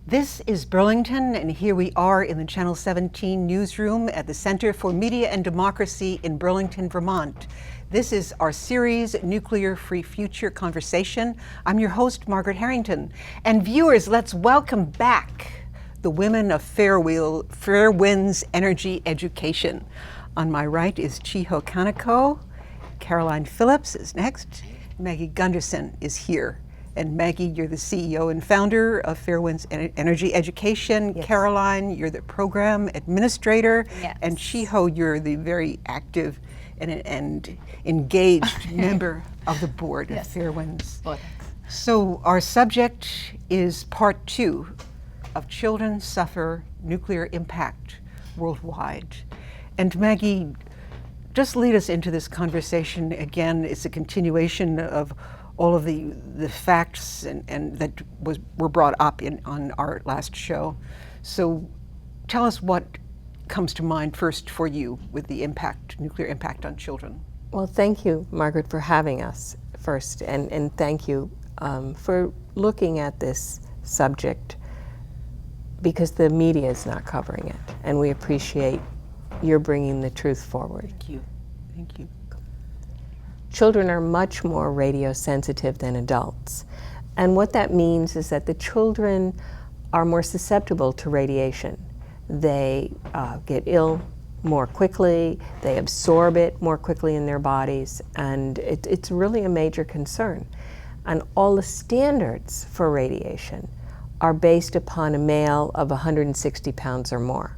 This is Burlington, and here we are in the Channel 17 newsroom at the Center for Media and Democracy in Burlington, Vermont. This is our series, Nuclear Free Future Conversation. I'm your host, Margaret Harrington. And viewers, let's welcome back the women of Fairewinds Energy Education. On my right is Chiho Kaneko. Caroline Phillips is next. Maggie Gundersen is here. And Maggie, you're the CEO and founder of Fairewinds Energy Education. Yes. Caroline, you're the program administrator. Yes. And Chiho, you're the very active and engaged member of the board Yes. of Fairewinds. Well, So our subject is part 2 of Children Suffer Nuclear Impact Worldwide. And Maggie, just lead us into this conversation again. It's a continuation of all of the facts and that were brought up on our last show. So tell us what comes to mind first for you with the nuclear impact on children. Well, thank you, Margaret, for having us first, and thank you for looking at this subject, because the media is not covering it, and we appreciate your bringing the truth forward. Thank you. Thank you. Children are much more radio sensitive than adults. And what that means is that the children are more susceptible to radiation. They get ill more quickly, they absorb it more quickly in their bodies, and it's really a major concern. And all the standards for radiation are based upon a male of 160 pounds or more.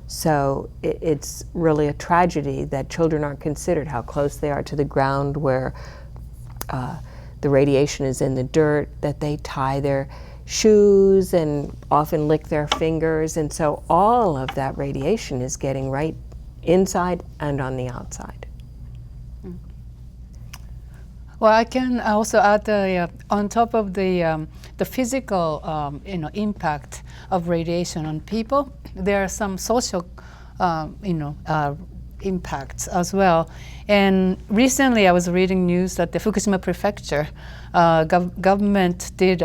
So it's really a tragedy that children aren't considered, how close they are to the ground where the radiation is in the dirt, that they tie their shoes and often lick their fingers. And so all of that radiation is getting right inside and on the outside. Well, I can also add on top of the physical impact of radiation on people, there are some social impacts as well. And recently I was reading news that the Fukushima prefecture government did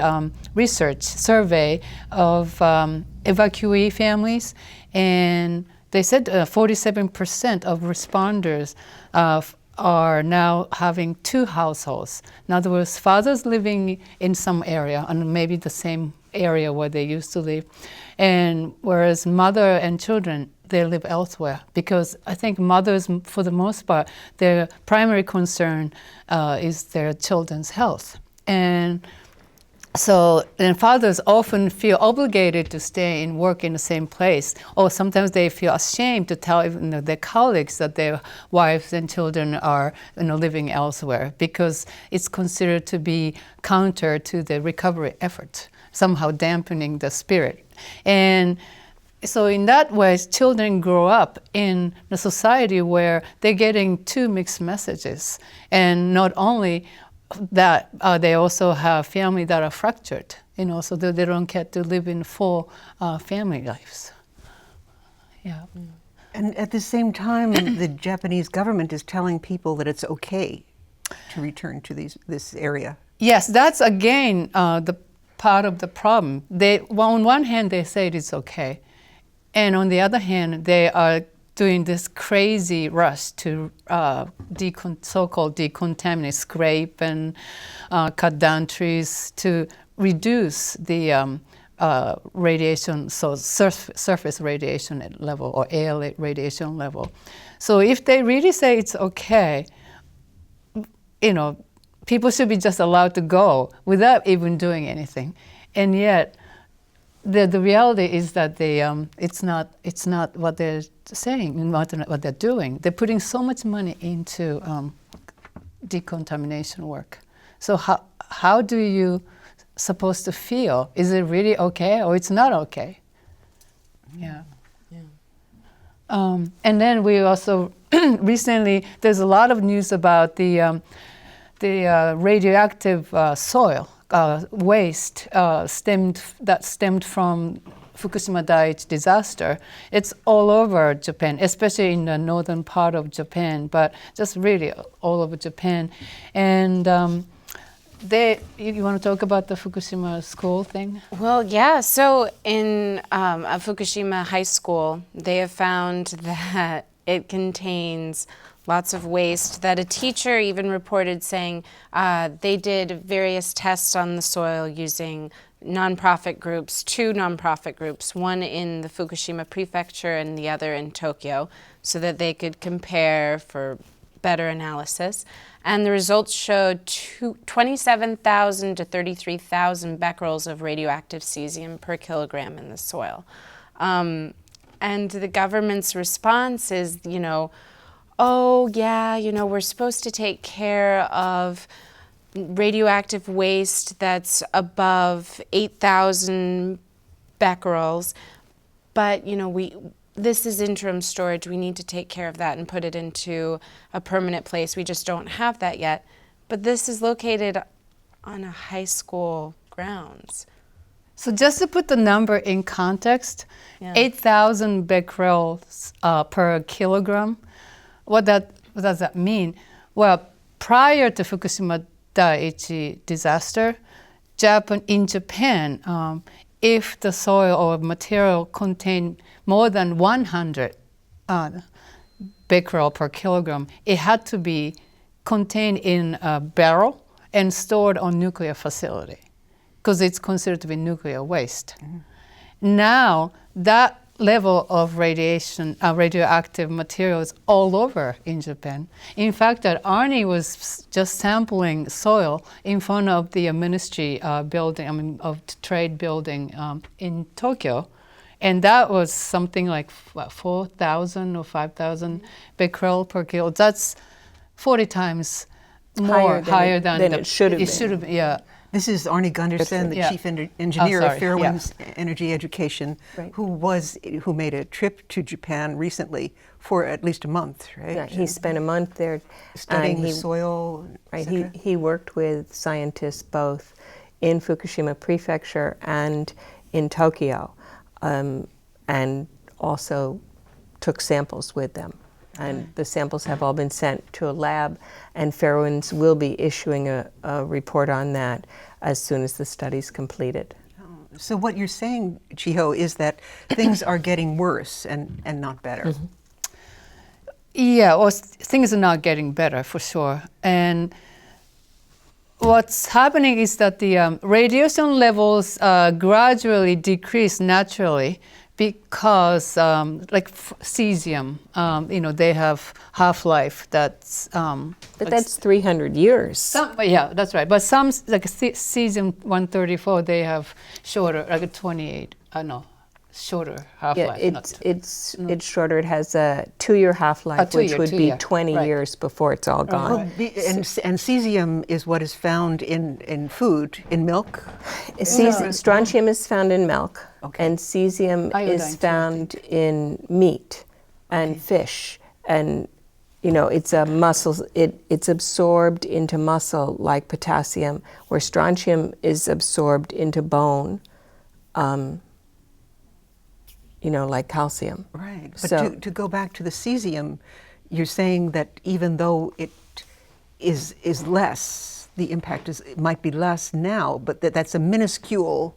research survey of evacuee families, and they said 47% of responders are now having 2 households. In other words, fathers living in some area, and maybe the same area where they used to live, and whereas mother and children, they live elsewhere. Because I think mothers, for the most part, their primary concern is their children's health. And so then fathers often feel obligated to stay and work in the same place, or sometimes they feel ashamed to tell even their colleagues that their wives and children are living elsewhere, because it's considered to be counter to the recovery effort, somehow dampening the spirit. And so in that way, children grow up in a society where they're getting 2 mixed messages. And not only that, they also have family that are fractured, so that they don't get to live in full family lives. Yeah. And at the same time, the Japanese government is telling people that it's okay to return to this area. Yes, that's again the part of the problem. On one hand, they say it's okay. And on the other hand, they are doing this crazy rush to so-called decontaminate, scrape and cut down trees to reduce the radiation, so surface radiation level or air radiation level. So if they really say it's okay, people should be just allowed to go without even doing anything. And yet, the reality is that it's not what they're saying and what they're doing. They're putting so much money into decontamination work. So how do you supposed to feel? Is it really okay or it's not okay? Yeah. And then we also recently there's a lot of news about the radioactive soil. Waste stemmed from Fukushima Daiichi disaster. It's all over Japan, especially in the northern part of Japan, but just really all over Japan. And you want to talk about the Fukushima school thing? Well, yeah. So in Fukushima High School, they have found that it contains lots of waste, that a teacher even reported saying they did various tests on the soil using nonprofit groups, two nonprofit groups, one in the Fukushima prefecture and the other in Tokyo, so that they could compare for better analysis. And the results showed 27,000 to 33,000 becquerels of radioactive cesium per kilogram in the soil. And the government's response is, oh yeah, we're supposed to take care of radioactive waste that's above 8,000 becquerels, but this is interim storage. We need to take care of that and put it into a permanent place. We just don't have that yet. But this is located on a high school grounds. So just to put the number in context, 8,000 becquerels per kilogram. What does that mean? Well, prior to Fukushima Daiichi disaster, in Japan, if the soil or material contained more than 100 becquerel per kilogram, it had to be contained in a barrel and stored on nuclear facility because it's considered to be nuclear waste. Now, that level of radioactive materials all over in Japan. In fact, that Arnie was just sampling soil in front of the ministry building, of trade building in Tokyo. And that was something like 4,000 or 5,000 becquerel per kilo. That's 40 times more higher than it should have been. It should have been, yeah. This is Arnie Gundersen, the Chief Engineer of Fairewinds Energy Education, who made a trip to Japan recently for at least a month, right? Yeah, he spent a month there studying the soil. Right, he worked with scientists both in Fukushima Prefecture and in Tokyo, and also took samples with them. And the samples have all been sent to a lab, and Fairewinds will be issuing a report on that as soon as the study's completed. So what you're saying, Chiho, is that things are getting worse and not better. Mm-hmm. Yeah, well, things are not getting better for sure. And what's happening is that the radiation levels gradually decrease naturally because like cesium, they have half-life that's... but that's 300 years. Yeah, that's right. But some, like cesium-134, they have shorter, like 28, shorter half-life. Yeah, it's shorter. It has a 2-year half-life, which would be 20 years before it's all gone. And cesium is what is found in food, in milk? Strontium is found in milk, and cesium is found in meat and fish. And, it's a muscle, it's absorbed into muscle like potassium, where strontium is absorbed into bone. Like calcium. Right. But to go back to the cesium, you're saying that even though it is less, the impact might be less now, but that's a minuscule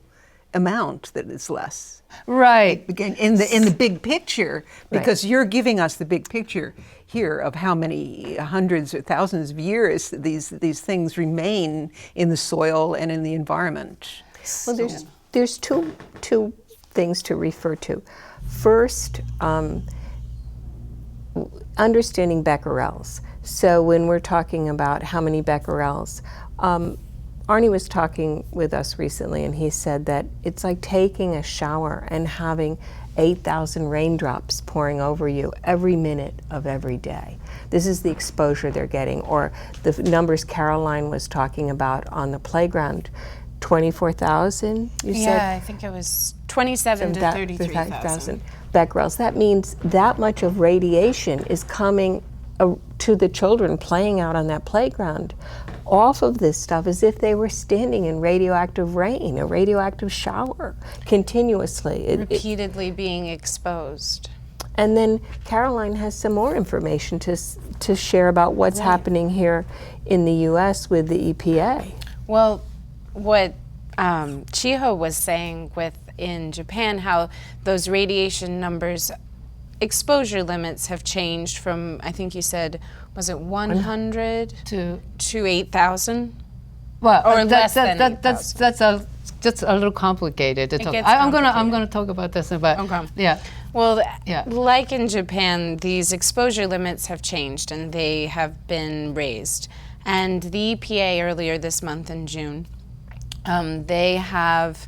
amount that it's less. Right. Again, in the big picture, because you're giving us the big picture here of how many hundreds or thousands of years these things remain in the soil and in the environment. Well, there's two things to refer to. First, understanding becquerels. So when we're talking about how many becquerels, Arnie was talking with us recently, and he said that it's like taking a shower and having 8,000 raindrops pouring over you every minute of every day. This is the exposure they're getting, or the numbers Caroline was talking about on the playground. 24,000, you said? Yeah, I think it was 27 to 33,000 becquerels. That means that much of radiation is coming to the children playing out on that playground off of this stuff as if they were standing in radioactive rain, a radioactive shower, continuously. Repeatedly being exposed. And then Caroline has some more information to share about what's happening here in the U.S. with the EPA. Well, what Chiho was saying in Japan, how those radiation numbers, exposure limits have changed from, I think you said, was it 100 To 8,000? well, Or less than that's just a little complicated to talk. gets I'm gonna complicated. talk about this, but Okay. yeah. Well, Yeah. like in Japan, these exposure limits have changed and they have been raised. And the EPA earlier this month in June, they have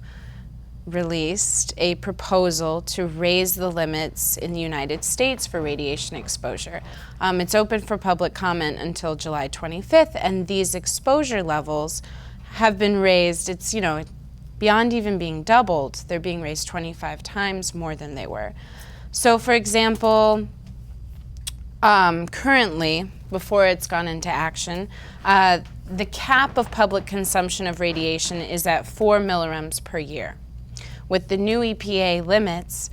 released a proposal to raise the limits in the United States for radiation exposure. It's open for public comment until July 25th, and these exposure levels have been raised. It's, beyond even being doubled, they're being raised 25 times more than they were. So, for example, currently, before it's gone into action, the cap of public consumption of radiation is at 4 millirems per year. With the new EPA limits,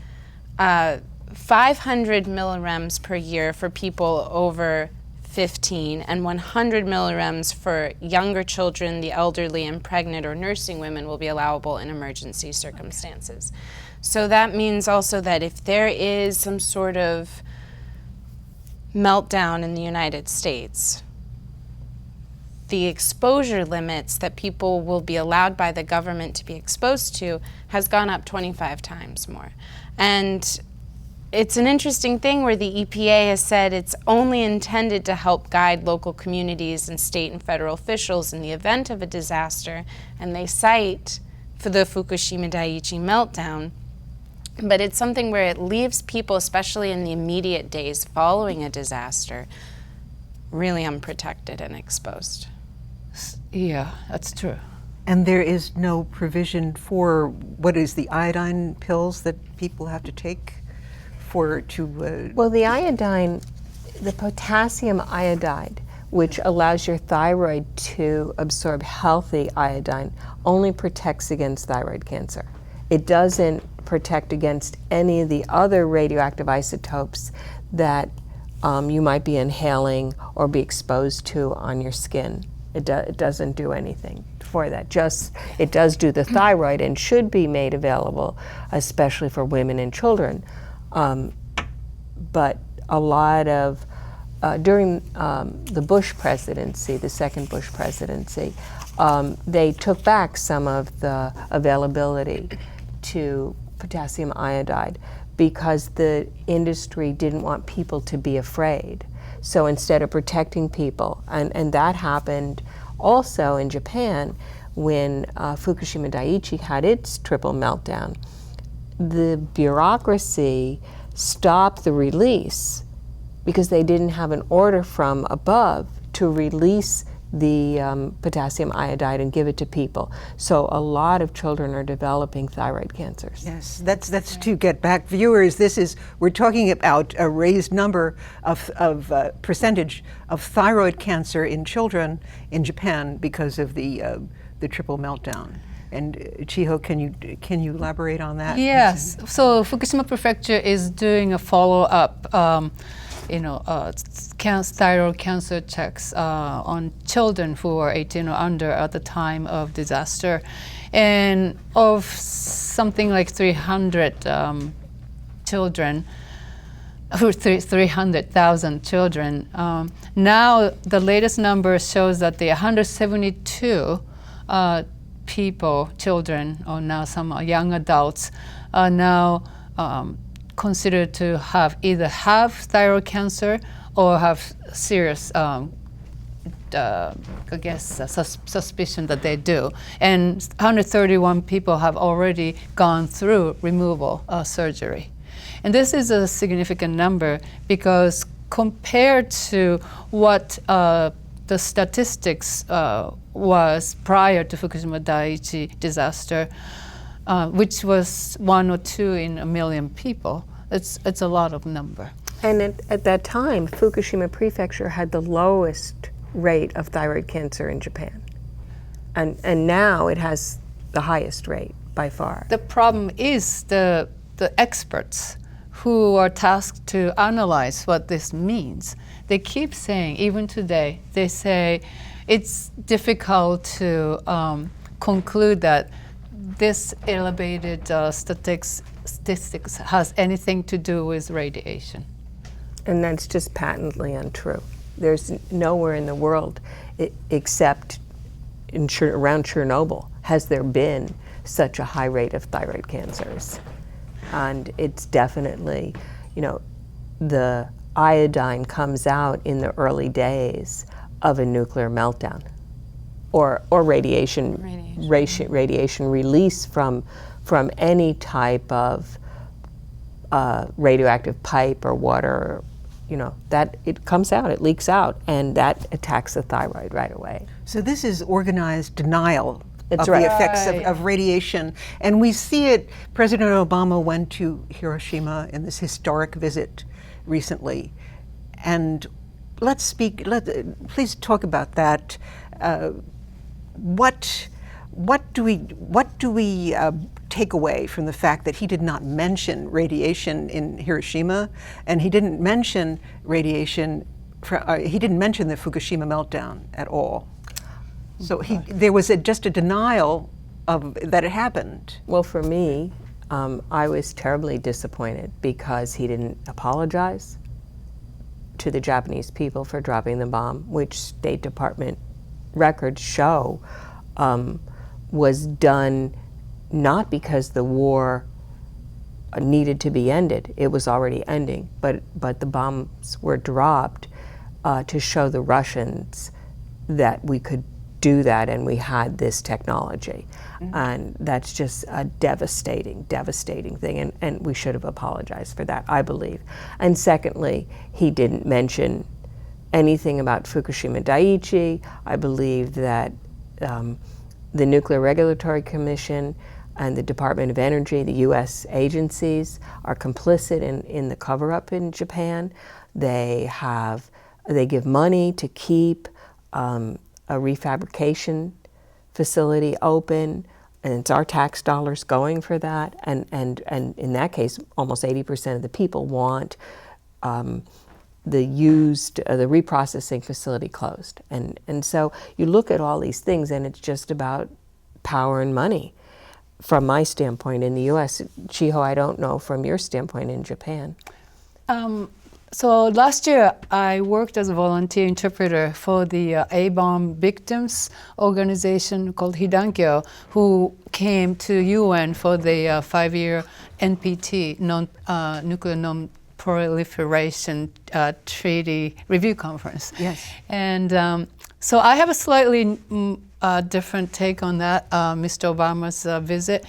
500 millirems per year for people over 15 and 100 millirems for younger children, the elderly, and pregnant or nursing women will be allowable in emergency circumstances. So that means also that if there is some sort of meltdown in the United States, the exposure limits that people will be allowed by the government to be exposed to has gone up 25 times more. And it's an interesting thing where the EPA has said it's only intended to help guide local communities and state and federal officials in the event of a disaster, and they cite for the Fukushima Daiichi meltdown. But it's something where it leaves people, especially in the immediate days following a disaster, really unprotected and exposed. Yeah, that's true. And there is no provision for what is the iodine pills that people have to take Well, the iodine, the potassium iodide, which allows your thyroid to absorb healthy iodine, only protects against thyroid cancer. It doesn't protect against any of the other radioactive isotopes that you might be inhaling or be exposed to on your skin. It doesn't do anything for that. Just it does do the thyroid and should be made available, especially for women and children. But a lot of during the Bush presidency, the second Bush presidency, they took back some of the availability to potassium iodide because the industry didn't want people to be afraid. So instead of protecting people, and that happened also in Japan when Fukushima Daiichi had its triple meltdown, the bureaucracy stopped the release because they didn't have an order from above to release the potassium iodide and give it to people. So a lot of children are developing thyroid cancers. Yes, that's to get back viewers. We're talking about a raised number of percentage of thyroid cancer in children in Japan because of the triple meltdown. And Chiho, can you elaborate on that? Yes. So Fukushima Prefecture is doing a follow-up, thyroid cancer checks on children who are 18 or under at the time of disaster, and of something like 300 children. 300,000 children. Now the latest number shows that the 172 children, or now some young adults, are now considered to either have thyroid cancer or have serious, suspicion that they do. And 131 people have already gone through removal surgery. And this is a significant number because compared to what the statistics was prior to Fukushima Daiichi disaster, which was 1 or 2 in a million people, it's a lot of number. And at that time, Fukushima Prefecture had the lowest rate of thyroid cancer in Japan. And now it has the highest rate by far. The problem is the experts who are tasked to analyze what this means. They keep saying, even today, they say it's difficult to conclude that this elevated statistics has anything to do with radiation. And that's just patently untrue. There's nowhere in the world except around Chernobyl has there been such a high rate of thyroid cancers. And it's definitely, you know, the iodine comes out in the early days of a nuclear meltdown or radiation release from any type of radioactive pipe or water, you know, that it comes out, it leaks out, and that attacks the thyroid right away. So this is organized denial That's of right. the effects of radiation. And we see it, President Obama went to Hiroshima in this historic visit recently. And please talk about that. What do we take away from the fact that he did not mention radiation in Hiroshima, and he didn't mention radiation, he didn't mention the Fukushima meltdown at all? So there was just a denial of that it happened. Well, for me, I was terribly disappointed because he didn't apologize to the Japanese people for dropping the bomb, which State Department records show was done not because the war needed to be ended. It was already ending, but the bombs were dropped to show the Russians that we could do that and we had this technology. Mm-hmm. And that's just a devastating thing, and we should have apologized for that, I believe. And secondly, he didn't mention anything about Fukushima Daiichi. I believe that the Nuclear Regulatory Commission and the Department of Energy, the US agencies, are complicit in the cover-up in Japan. They give money to keep a refabrication facility open, and it's our tax dollars going for that. And in that case, almost 80% of the people want the reprocessing facility closed. And so you look at all these things, and it's just about power and money. From my standpoint in the U.S., Chiho, I don't know from your standpoint in Japan. So last year, I worked as a volunteer interpreter for the A-bomb victims organization called Hidankyo, who came to UN for the 5-year NPT, Nuclear Non-Proliferation Treaty Review Conference. Yes. And so I have a slightly different take on that, Mr. Obama's visit.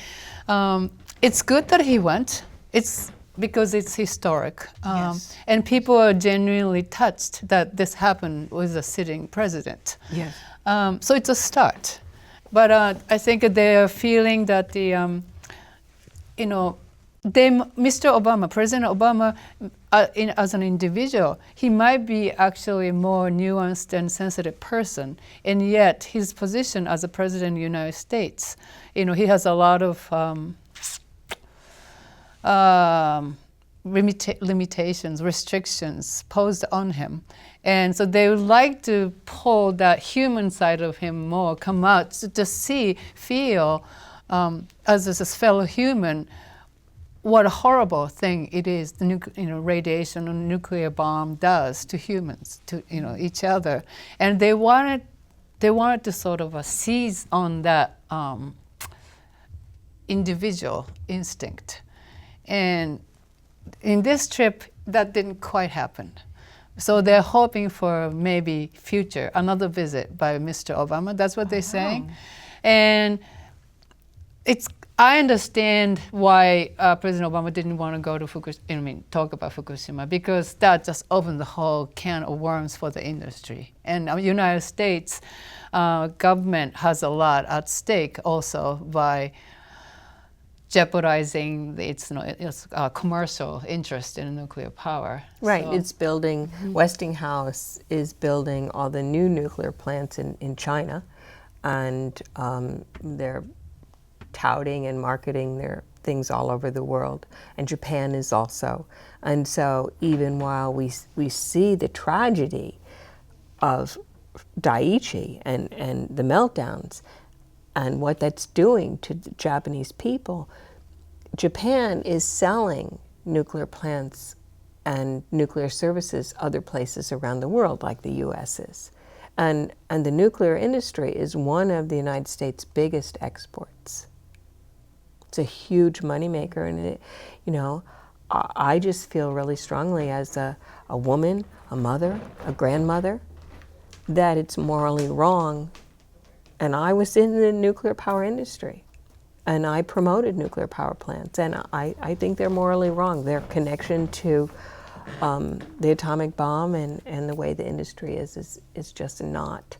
It's good that he went. It's because it's historic. Yes. And people are genuinely touched that this happened with a sitting president. Yes. So it's a start. But I think they are feeling that Mr. Obama, President Obama, as an individual, he might be actually a more nuanced and sensitive person, and yet his position as a president of the United States, he has a lot of limitations, restrictions posed on him. And so they would like to pull that human side of him more, come out to see, feel, as a fellow human, what a horrible thing it is, the radiation or nuclear bomb does to humans, to each other. And they wanted to sort of seize on that individual instinct. And in this trip, that didn't quite happen. So they're hoping for maybe another visit by Mr. Obama. That's what they're saying. And I understand why President Obama didn't want to go to talk about Fukushima, because that just opened the whole can of worms for the industry. And the United States government has a lot at stake also by jeopardizing its commercial interest in nuclear power. Right, So, it's building, Westinghouse is building all the new nuclear plants in China, and they're touting and marketing their things all over the world, and Japan is also. And so even while we see the tragedy of Daiichi and the meltdowns and what that's doing to the Japanese people, Japan is selling nuclear plants and nuclear services other places around the world, like the U.S. is. And the nuclear industry is one of the United States' biggest exports. It's a huge moneymaker, and it, you know, I just feel really strongly as a woman, a mother, a grandmother, that it's morally wrong. And I was in the nuclear power industry, and I promoted nuclear power plants, and I think they're morally wrong. Their connection to the atomic bomb and the way the industry is just not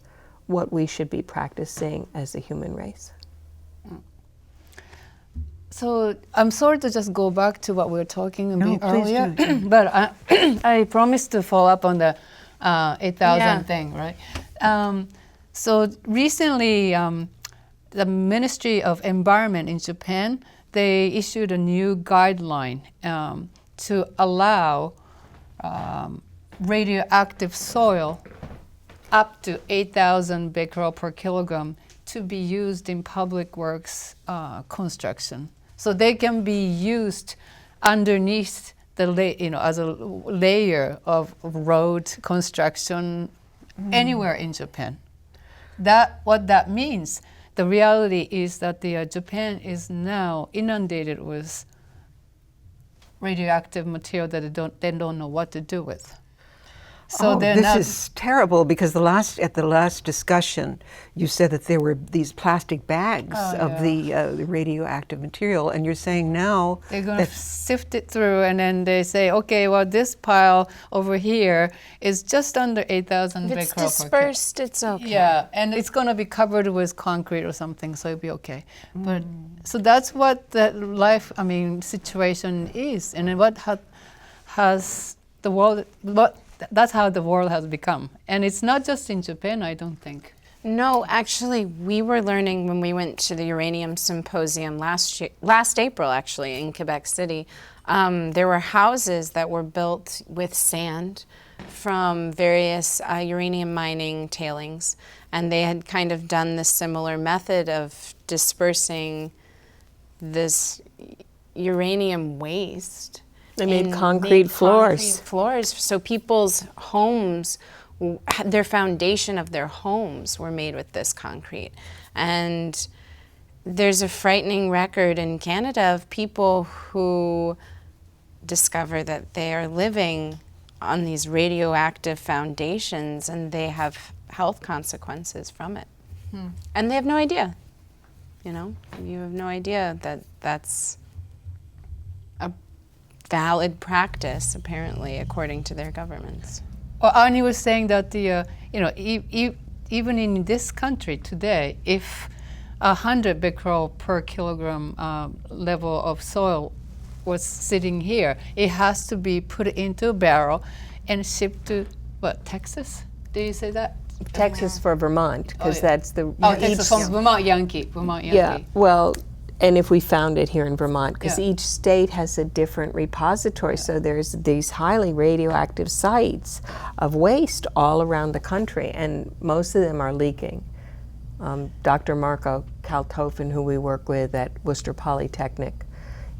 what we should be practicing as a human race. So I'm sorry to just go back to what we were talking No, about earlier, do. but I promised to follow up on the 8,000 Yeah. thing, right? So recently, the Ministry of Environment in Japan, they issued a new guideline to allow radioactive soil up to 8,000 becquerel per kilogram to be used in public works construction. So they can be used underneath the as a layer of road construction anywhere in Japan. What that means, the reality is that Japan is now inundated with radioactive material that they don't know what to do with. So this is terrible, because at the last discussion, you said that there were these plastic bags of the radioactive material, and you're saying now they're going to sift it through, and then they say, okay, well, this pile over here is just under 8,000 becquerel per If it's dispersed, it's okay. Yeah, and it's going to be covered with concrete or something, so it'll be okay. But so that's what the situation is, and what has the world. That's how the world has become. And it's not just in Japan, I don't think. No, actually, we were learning when we went to the uranium symposium last April, actually, in Quebec City. There were houses that were built with sand from various uranium mining tailings, and they had kind of done this similar method of dispersing this uranium waste. They made concrete floors. Concrete floors, so people's homes, their foundation of their homes were made with this concrete. And there's a frightening record in Canada of people who discover that they are living on these radioactive foundations, and they have health consequences from it. And they have no idea. You know, you have no idea that that's a valid practice, apparently, according to their governments. Well, Arnie was saying that even in this country today, if 100 becquerel per kilogram level of soil was sitting here, it has to be put into a barrel and shipped to Texas? Did you say that? Texas for Vermont, because that's the Texas from Vermont Yankee. Yeah, well, and if we found it here in Vermont, because Yeah. each state has a different repository, so there's these highly radioactive sites of waste all around the country, and most of them are leaking. Dr. Marco Kaltofen, who we work with at Worcester Polytechnic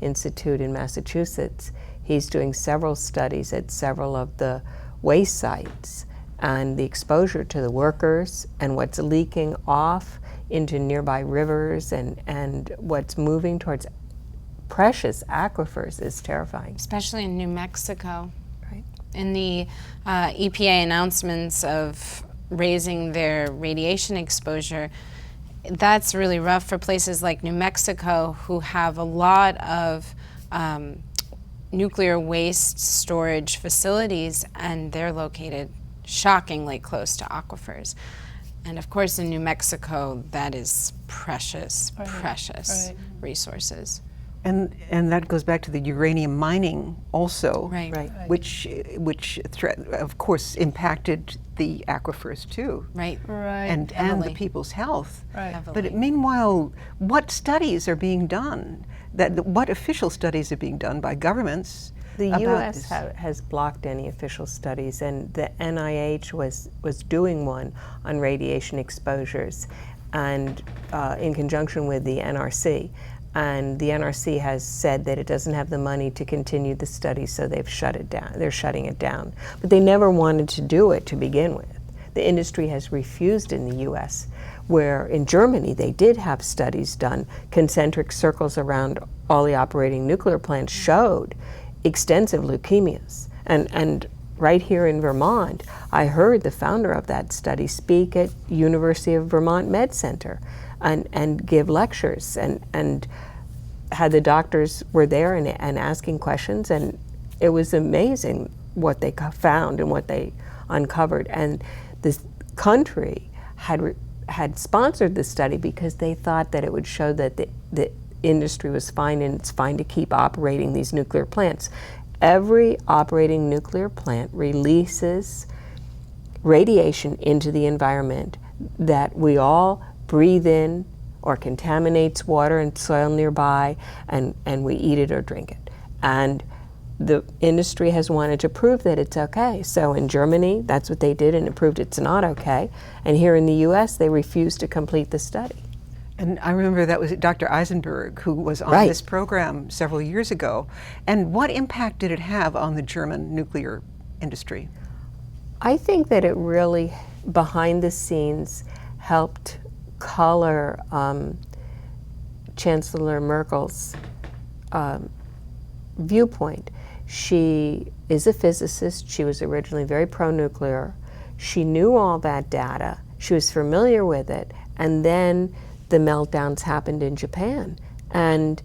Institute in Massachusetts, he's doing several studies at several of the waste sites, and the exposure to the workers and what's leaking off into nearby rivers and what's moving towards precious aquifers is terrifying. Especially in New Mexico. Right. In the EPA announcements of raising their radiation exposure, that's really rough for places like New Mexico, who have a lot of nuclear waste storage facilities, and they're located shockingly close to aquifers. And of course, in New Mexico, that is precious resources. And that goes back to the uranium mining also, Right. which of course impacted the aquifers too, Right. and the Heavily. people's health. Right. Heavily. But meanwhile, what studies are being done? What official studies are being done by governments The about U.S. this? Has blocked any official studies, and the NIH was doing one on radiation exposures, and in conjunction with the NRC. And the NRC has said that it doesn't have the money to continue the study, so they've shut it down. They're shutting it down. But they never wanted to do it to begin with. The industry has refused in the U.S., where in Germany they did have studies done. Concentric circles around all the operating nuclear plants showed extensive leukemias. And right here in Vermont, I heard the founder of that study speak at University of Vermont Med Center and give lectures, and had the doctors were there and asking questions, and it was amazing what they found and what they uncovered. And this country had sponsored the study because they thought that it would show that the industry was fine, and it's fine to keep operating these nuclear plants. Every operating nuclear plant releases radiation into the environment that we all breathe in, or contaminates water and soil nearby, and we eat it or drink it. And the industry has wanted to prove that it's okay. So in Germany, that's what they did, and it proved it's not okay. And here in the US, they refused to complete the study. And I remember that was Dr. Eisenberg, who was on this program several years ago. And what impact did it have on the German nuclear industry? I think that it really, behind the scenes, helped color Chancellor Merkel's viewpoint. She is a physicist. She was originally very pro-nuclear. She knew all that data. She was familiar with it. And then the meltdowns happened in Japan. And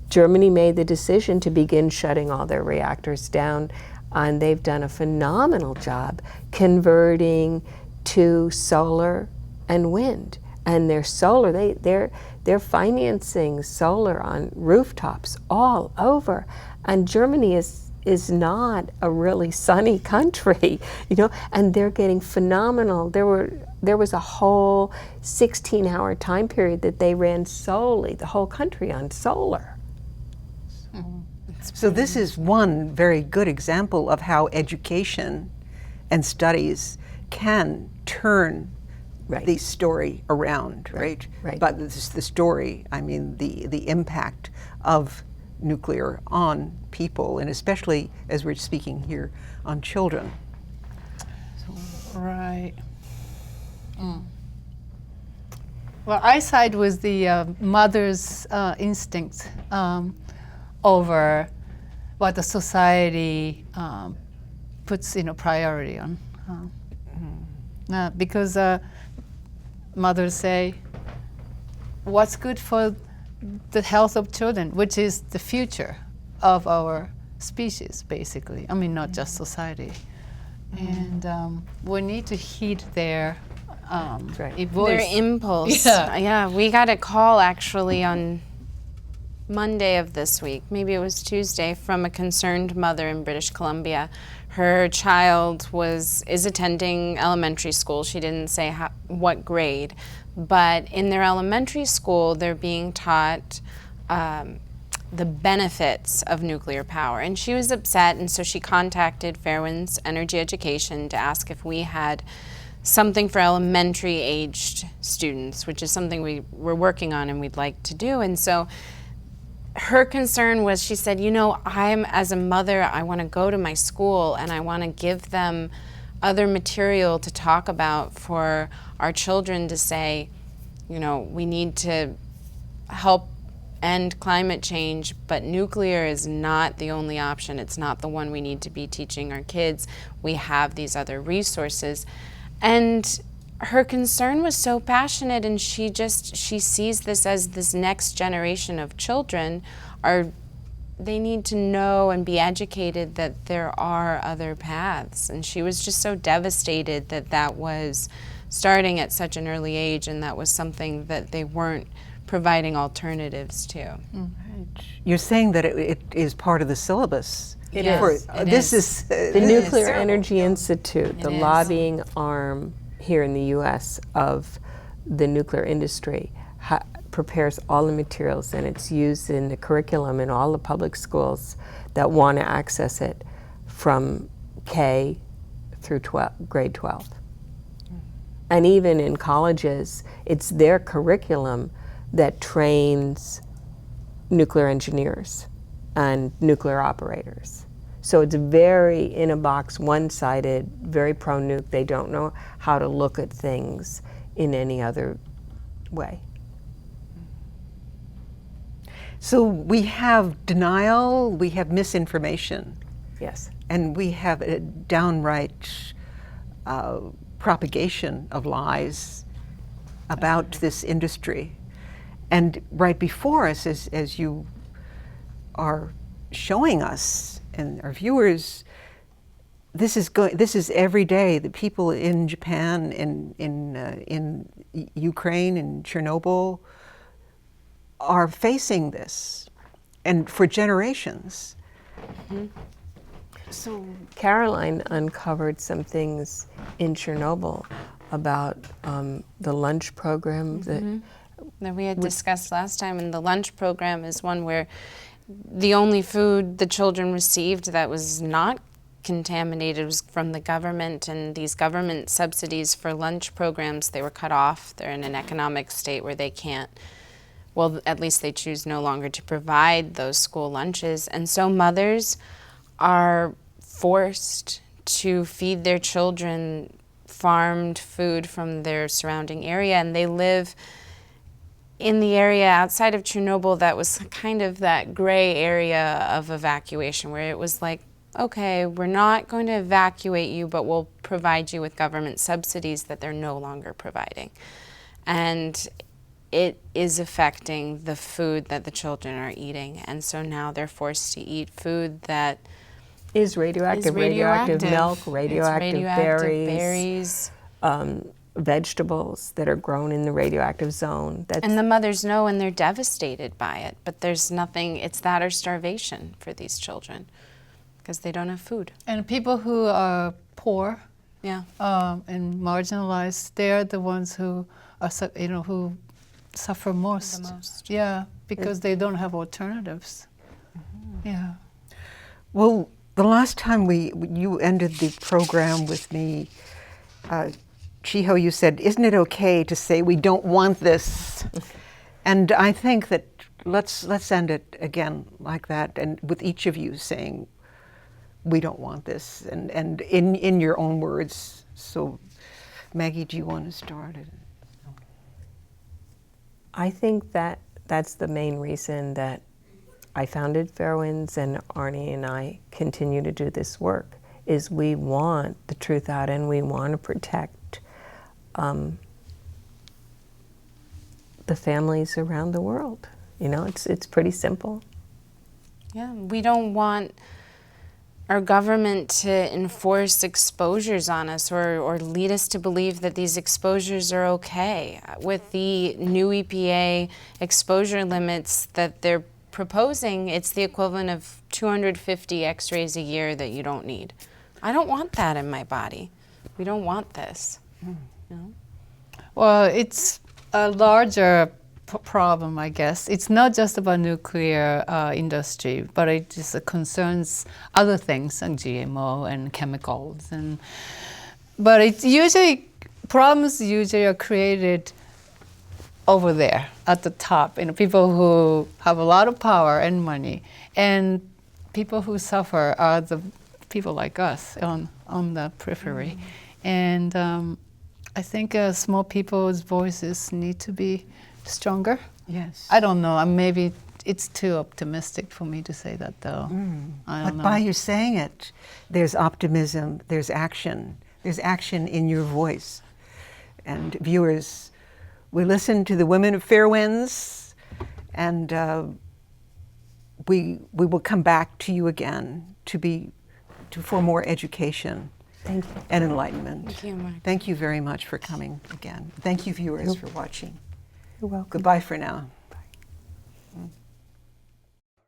Germany made the decision to begin shutting all their reactors down. And they've done a phenomenal job converting to solar and wind. And their solar, they're financing solar on rooftops all over. And Germany is not a really sunny country, you know, and they're getting phenomenal. There was a whole 16-hour time period that they ran solely, the whole country, on solar. So this is one very good example of how education and studies can turn the story around, right? But this, the story, I mean, the impact of nuclear on people, and especially as we're speaking here on children. Right. Well, I side with the mother's instinct over what the society puts priority on. Because mothers say, what's good for the health of children, which is the future of our species, basically. I mean, not just society. And we need to heed their voice. Their impulse. Yeah, we got a call actually on Monday of this week, maybe it was Tuesday, from a concerned mother in British Columbia. Her child is attending elementary school. She didn't say what grade, but in their elementary school, they're being taught the benefits of nuclear power. And she was upset, and so she contacted Fairewinds Energy Education to ask if we had something for elementary aged students, which is something we're working on and we'd like to do. And so her concern was, she said, as a mother, I want to go to my school and I want to give them other material to talk about for our children to say, we need to help end climate change, but nuclear is not the only option. It's not the one we need to be teaching our kids. We have these other resources. And her concern was so passionate, and she sees this as this next generation of children they need to know and be educated that there are other paths. And she was just so devastated that was starting at such an early age, and that was something that they weren't providing alternatives to. You're saying that it is part of the syllabus. It is. This is the Nuclear Energy Institute, the lobbying arm here in the U.S. of the nuclear industry, prepares all the materials, and it's used in the curriculum in all the public schools that want to access it from K through grade 12. And even in colleges, it's their curriculum that trains nuclear engineers and nuclear operators. So it's very in a box, one-sided, very pro-nuke. They don't know how to look at things in any other way. So we have denial, we have misinformation, Yes. and we have a downright propagation of lies about this industry. And right before us, as you are showing us and our viewers, this is every day. The people in Japan, in Ukraine, in Chernobyl, are facing this, and for generations. Mm-hmm. So Caroline uncovered some things in Chernobyl about the lunch program that we had discussed last time. And the lunch program is one where the only food the children received that was not contaminated was from the government, and these government subsidies for lunch programs, they were cut off. They're in an economic state where they can't, well, at least they choose no longer to provide those school lunches. And so mothers are forced to feed their children farmed food from their surrounding area, and they live in the area outside of Chernobyl that was kind of that gray area of evacuation, where it was like, okay, we're not going to evacuate you, but we'll provide you with government subsidies that they're no longer providing. And it is affecting the food that the children are eating. And so now they're forced to eat food that is radioactive, radioactive milk, radioactive berries, vegetables that are grown in the radioactive zone. And the mothers know, and they're devastated by it, but there's nothing, it's that or starvation for these children because they don't have food. And people who are poor, yeah, and marginalized, they're the ones who are, who suffer most. The most. Yeah, because they don't have alternatives. Mm-hmm. Yeah. Well, the last time you ended the program with me, Chiho, you said, "Isn't it okay to say we don't want this?" And I think that let's end it again like that, and with each of you saying, "We don't want this," and in your own words. So, Maggie, do you want to start it? I think that's the main reason that I founded Fairewinds, and Arnie and I continue to do this work, is we want the truth out, and we want to protect the families around the world. You know, it's pretty simple. Yeah, we don't want our government to enforce exposures on us or lead us to believe that these exposures are okay. With the new EPA exposure limits that they're proposing, it's the equivalent of 250 x-rays a year that you don't need. I don't want that in my body. We don't want this. You know? Well, it's a larger problem, I guess. It's not just about nuclear industry, but it just concerns other things like GMO and chemicals. But it's usually, problems usually are created over there at the top, people who have a lot of power and money, and people who suffer are the people like us on the periphery. And I think small people's voices need to be stronger. Yes. I don't know. Maybe it's too optimistic for me to say that, though. I don't know. But by you saying it, there's optimism, there's action. There's action in your voice. And viewers, we listen to the women of Fairewinds, and we will come back to you again for more education. Thank you. And enlightenment. Thank you, Mark. Thank you very much for coming again. Thank you, viewers, for watching. You're welcome. Goodbye for now. Bye.